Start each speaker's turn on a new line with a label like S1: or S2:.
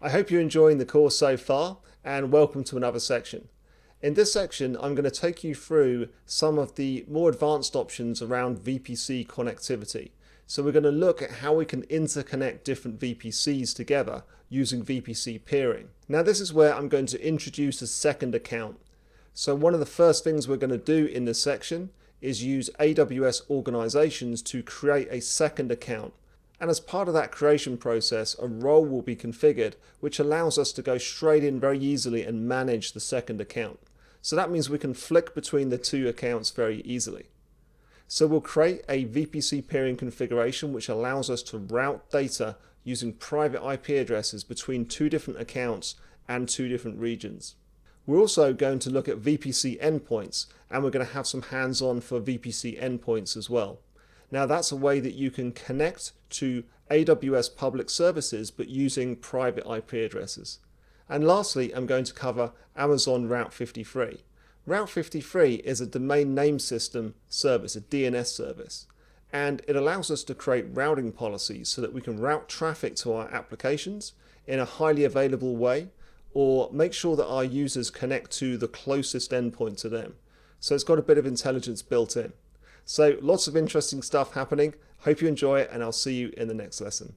S1: I hope you're enjoying the course so far, and welcome to another section. In this section, I'm going to take you through some of the more advanced options around VPC connectivity. So we're going to look at how we can interconnect different VPCs together using VPC peering. Now this is where I'm going to introduce a second account. So one of the first things we're going to do in this section is use AWS organizations to create a second account. And as part of that creation process, a role will be configured, which allows us to go straight in very easily and manage the second account. So that means we can flick between the two accounts very easily. So we'll create a VPC peering configuration, which allows us to route data using private IP addresses between two different accounts and two different regions. We're also going to look at VPC endpoints, and we're going to have some hands-on for VPC endpoints as well. Now that's a way that you can connect to AWS public services but using private IP addresses. And lastly, I'm going to cover Amazon Route 53. Route 53 is a domain name system service, a DNS service, and it allows us to create routing policies so that we can route traffic to our applications in a highly available way, or make sure that our users connect to the closest endpoint to them. So it's got a bit of intelligence built in. So lots of interesting stuff happening. Hope you enjoy it, and I'll see you in the next lesson.